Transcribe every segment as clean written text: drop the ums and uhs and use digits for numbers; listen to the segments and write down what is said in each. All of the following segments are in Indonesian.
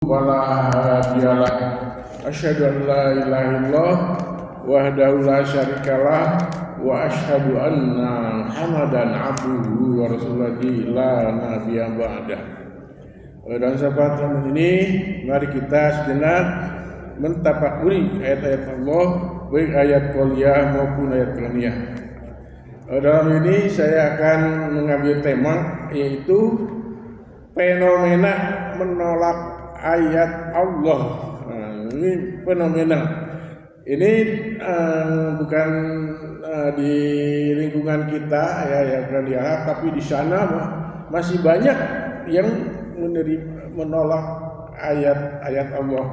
wala hadiyalah asyhadu an la ilaha illallah wahdahu la syarikalah wa asyhadu anna Muhammadan abduhu wa rasuluhu la nabiyya ba'dah. Dan sahabat ini, mari kita sejenak mentafakuri ayat-ayat Allah, baik ayat qauliyah maupun ayat kauniyah. Dalam ini saya akan mengambil tema yaitu fenomena menolak ayat Allah. Ini fenomena. Ini bukan di lingkungan kita yang di Arab, tapi di sana masih banyak yang menolak ayat-ayat Allah.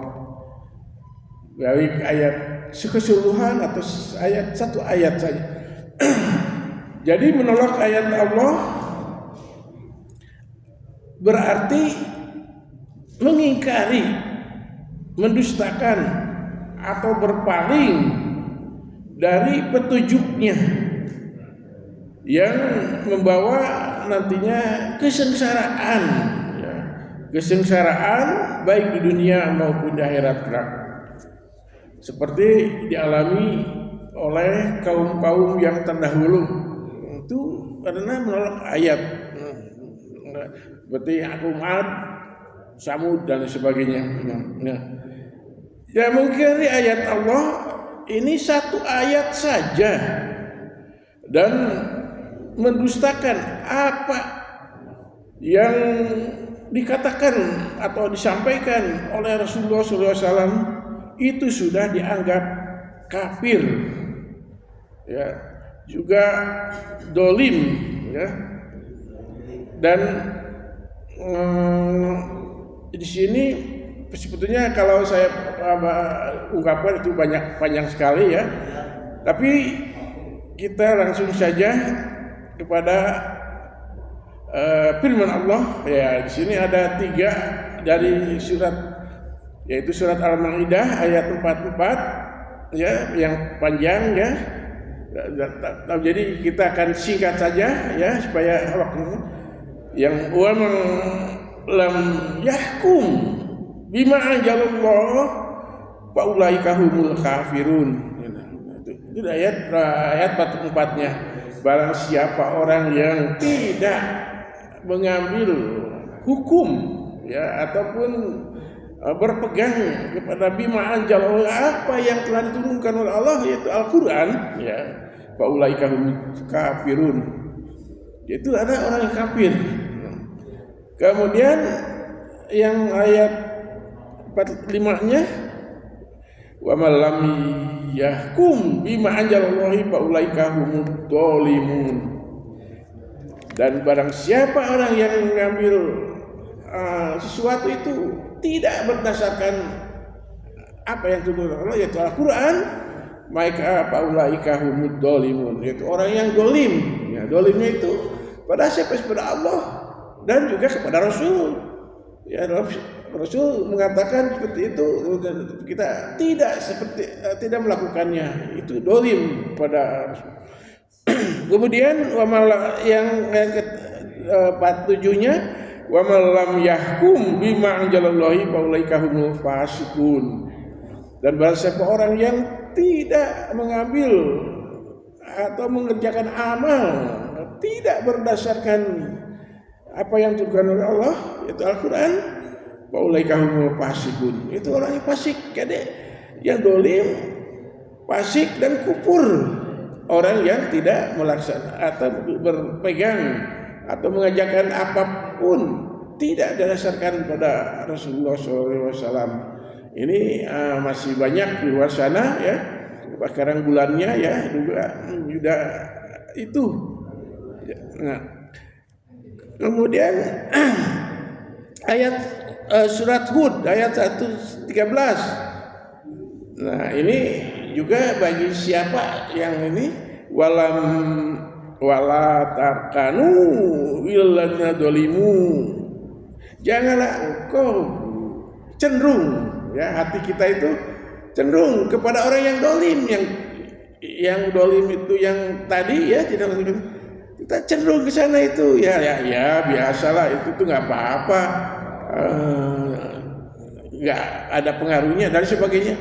Baik ayat keseluruhan atau ayat satu ayat saja. Jadi menolak ayat Allah berarti mengingkari, mendustakan atau berpaling dari petunjuknya yang membawa nantinya kesengsaraan, kesengsaraan baik di dunia maupun di akhirat kelak, seperti dialami oleh kaum-kaum yang terdahulu itu karena menolak ayat, seperti Ad, Samud dan sebagainya. Ya mungkin di ayat Allah ini satu ayat saja dan mendustakan apa yang dikatakan atau disampaikan oleh Rasulullah SAW, itu sudah dianggap kafir, ya, juga dolim, ya. Dan di sini sebetulnya kalau saya ungkapkan itu panjang sekali, ya. Tapi kita langsung saja kepada firman Allah. Ya, di sini ada 3 dari surat, yaitu surat Al-Maidah ayat 44, ya, yang panjang, ya. Jadi kita akan singkat saja, ya, supaya waktunya. Yang lam yahkum bima anjalallah fa ulaika humul kafirun. Itu ayat 44-nya. Barang siapa orang yang tidak mengambil hukum, ya, ataupun berpegang kepada bima anjalallah, apa yang telah diturunkan oleh Allah, yaitu Al-Qur'an, ya, fa ulaika humul kafirun. Itu ada orang yang kafir. Kemudian yang ayat 45-nya, wa man lam yahkum bima anjalallahi fa ulaika humud dzalimun. Dan barang siapa orang yang mengambil sesuatu itu tidak berdasarkan apa yang diturunkan Allah, yaitu Al-Qur'an, maka fa ulaika humud dzalimun, yaitu orang yang dolim. Ya, dolimnya itu pada siapa? Kepada Allah dan juga kepada Rasul. Ya, Rasul mengatakan seperti itu, kita tidak melakukannya, itu dolim pada Rasul. Kemudian yang ke-47-nya, wa man lam yahkum bima anjalallahi fa ulaika humul fasiqun. Dan barang siapa orang yang tidak mengambil atau mengerjakan amal tidak berdasarkan apa yang diturunkan oleh Allah, yaitu Al-Qur'an, fa ulaika humul fasiqun. Itu orang yang fasik, yang dolim, fasik dan kufur. Orang yang tidak melaksanakan atau berpegang atau mengajarkan apapun tidak didasarkan pada Rasulullah SAW. Ini masih banyak di luar sana, ya. Sekarang bulannya, ya, juga itu. Nah, kemudian ayat surat Hud ayat 113. Nah, ini juga bagi siapa yang ini wala tarkanu illadzina dzalimu. Janganlah engkau cenderung, ya, hati kita itu cenderung kepada orang yang dolim, yang dolim itu yang tadi, ya, tidak kita cenderung ke sana itu, ya biasalah, itu tuh nggak apa-apa. nggak ada pengaruhnya dan sebagainya,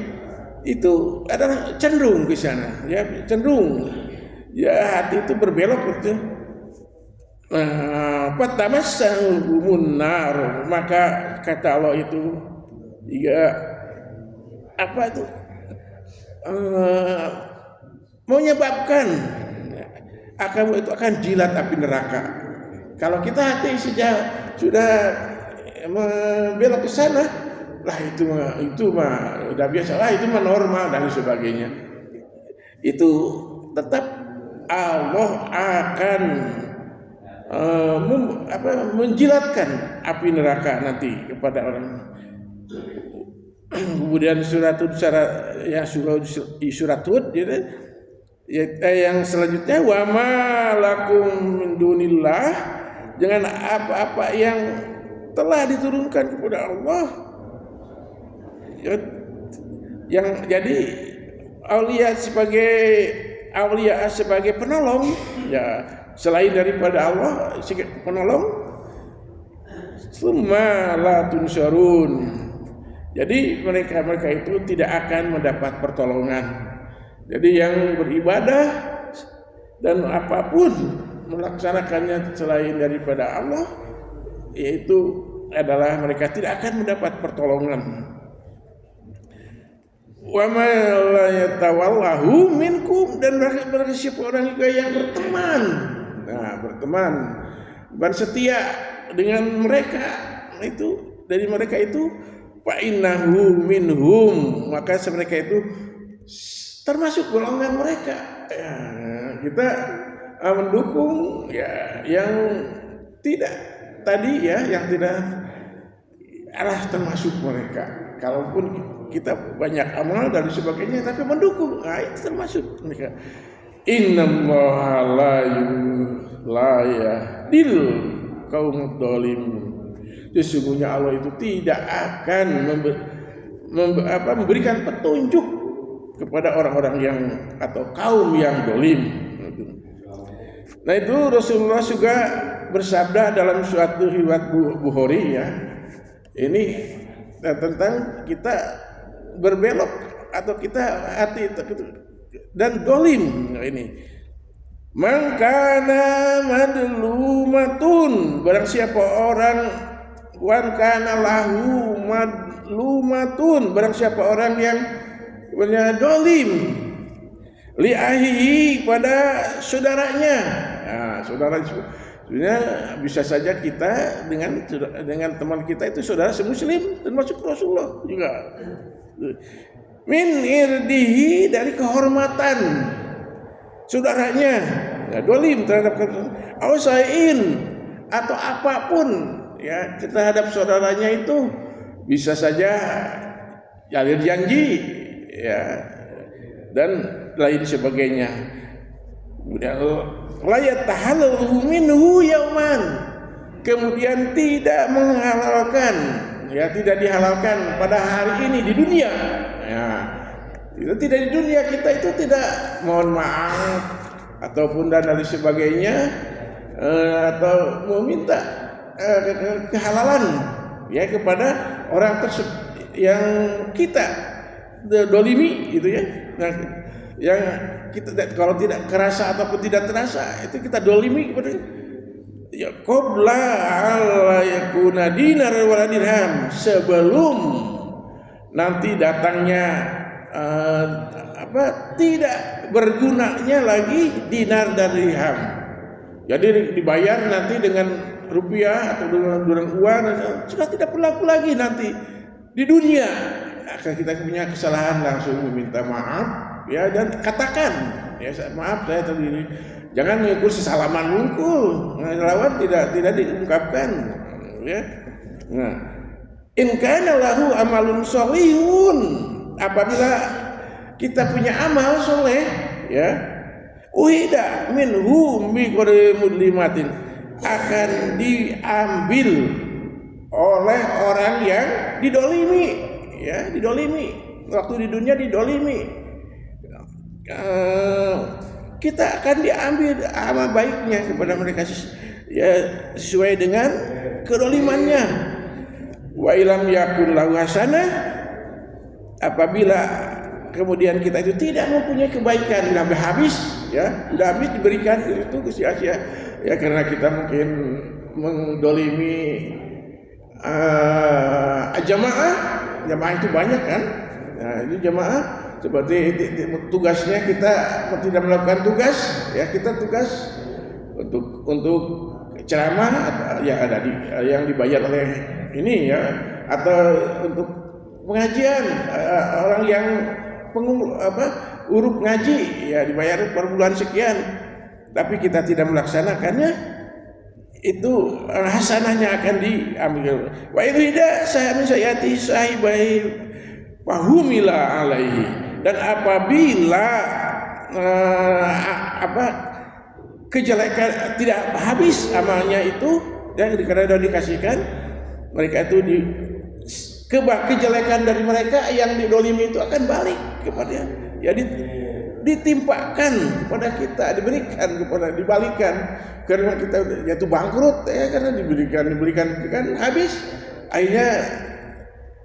itu adalah cenderung ke sana, ya cenderung ya hati itu berbelok gitu. Fatamassahumun nar, maka kata Allah itu ya apa itu menyebabkan itu akan jilat api neraka. Kalau kita hati sudah membelok ke sana, lah itu mah udah biasa lah, itu mah normal dan sebagainya. Itu tetap Allah akan menjilatkan api neraka nanti kepada orang. Kemudian surat Hud gitu, yang selanjutnya wa ma lakum min dunillah, jangan apa-apa yang telah diturunkan kepada Allah yang jadi aulia sebagai penolong, ya selain daripada Allah penolong, summa la tunsarun. Jadi mereka itu tidak akan mendapat pertolongan. Jadi yang beribadah dan apapun melaksanakannya selain daripada Allah, yaitu adalah mereka tidak akan mendapat pertolongan. Wa ma la yatawallahu minkum, dan mereka siapa orang juga yang berteman. Nah, berteman dan setia dengan mereka itu, dari mereka itu, fa innahu minhum, maka mereka itu termasuk golongan mereka. Ya, kita mendukung ya yang tidak tadi ya, yang tidak termasuk mereka. Kalaupun kita banyak amal dan sebagainya, tapi mendukung, itu termasuk mereka. Innallaha la yahdil qaumad dhalimin. Sesungguhnya Allah itu tidak akan memberikan petunjuk kepada orang-orang yang atau kaum yang dolim. Nah, itu Rasulullah juga bersabda dalam suatu riwayat Bukhari ya. Ini tentang kita berbelok atau kita hati dan dolim. Nah, ini mangkana madlumatun, barang siapa orang wan kana lahu madlumatun, barang siapa orang yang punya dolim li ahihi, pada saudaranya. Nah, saudara sebenarnya bisa saja kita dengan teman kita itu saudara semuslim, termasuk Rasulullah juga. Min irdihi, dari kehormatan saudaranya, ya, dolim terhadap ausain atau apapun ya terhadap saudaranya, itu bisa saja jalin janji ya dan lain sebagainya. Kemudian la yatahallu minhu yauman, kemudian tidak menghalalkan, ya tidak dihalalkan pada hari ini di dunia. Ya, itu tidak di dunia, kita itu tidak mohon maaf ataupun dan lain sebagainya atau meminta kehalalan ya kepada orang tersebut yang kita dolimi gitu ya. Nah, yang kita kalau tidak kerasa ataupun tidak terasa itu kita dolimi kepada ya qabla alla yakuna dinar wala dirham, sebelum nanti datangnya tidak bergunanya lagi dinar dan dirham. Jadi dibayar nanti dengan rupiah atau dengan uang, sudah tidak berlaku lagi nanti di dunia. Akan kita punya kesalahan langsung meminta maaf ya, dan katakan ya maaf saya terdiri, jangan mengukur sesalaman mungkul, lawan tidak diungkapkan ya. Nah, in kana lahu amalun sholihun, apabila kita punya amal soleh ya, uhida minhum bi qadri mudlimatin, akan diambil oleh orang yang didolimi ya, didolimi waktu di dunia, didolimi, kita akan diambil amal baiknya kepada mereka ya sesuai dengan kedolimannya. Wa ilam yakun lahu hasanah, apabila kemudian kita itu tidak mempunyai kebaikan, udah habis ya, udah habis diberikan itu sia-sia ya, karena kita mungkin mendolimi jamaah itu banyak kan. Nah ini jamaah seperti tugasnya kita tidak melakukan tugas ya, kita tugas untuk ceramah yang ada yang dibayar oleh ini ya, atau untuk pengajian orang yang uruk ngaji ya dibayar per bulan sekian, tapi kita tidak melaksanakannya, itu hasanahnya akan diambil. Wa idza sayati sahibai fahumila alaihi, dan apabila kejelekan tidak habis amalnya itu yang karena dikasihkan, mereka itu kejelekan dari mereka yang didolimi itu akan balik kepada ya, ditimpakan kepada kita, dibalikan karena kita jatuh bangkrut ya, karena diberikan kan habis, akhirnya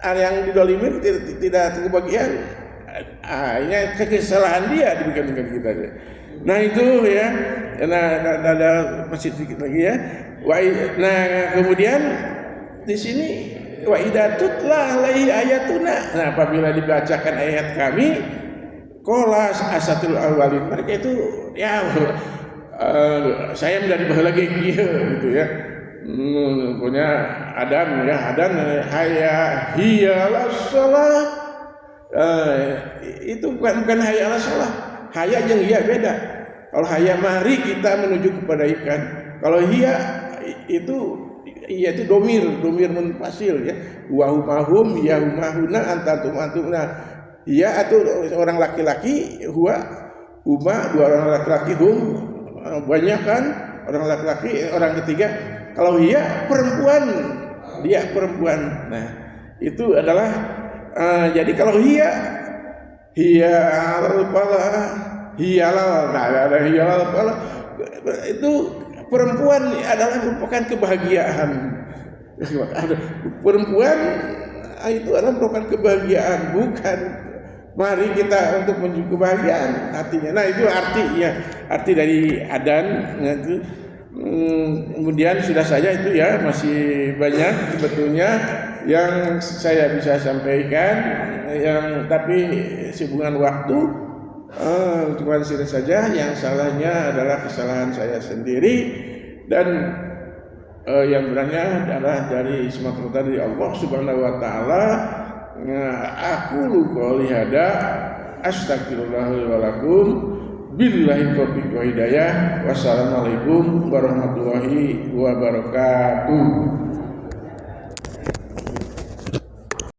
yang didolimi tidak kebagian, akhirnya kesalahan dia diberikan kita. Nah itu ya, ada masih sedikit lagi ya. Nah kemudian di sini wa idza tutla alaihi ayatuna, nah apabila dibacakan ayat kami, qala asatul awalin, mereka itu ya saya menjadi bahagia gitu ya. Punya adan haya hiyalas salah, itu bukan hayalas salah, haya jeung hiya beda. Kalau haya mari kita menuju kepada ikan, kalau hiya itu domir munfasil ya, wa humahum ya humahuna antatum antumna, hiya atau orang laki-laki, huwa huma dua orang laki-laki, hum banyak kan orang laki-laki, orang ketiga. Kalau hiya perempuan, dia perempuan. Nah itu adalah jadi kalau hiya al-pala hiyalal, nah ada hiyalal pala, itu perempuan adalah merupakan kebahagiaan. Perempuan itu adalah merupakan kebahagiaan, bukan mari kita untuk menuju kebahagiaan artinya. Nah itu arti dari adan itu. Kemudian sudah saja itu ya, masih banyak sebetulnya yang saya bisa sampaikan, tapi sibungan waktu cuma sini saja. Yang salahnya adalah kesalahan saya sendiri, dan yang benarnya adalah dari semata dari Allah Subhanahu wa taala. Aku qouli hada astagfirullah wa lakum, billahi taufiq wa hidayah. Wassalamualaikum warahmatullahi wabarakatuh.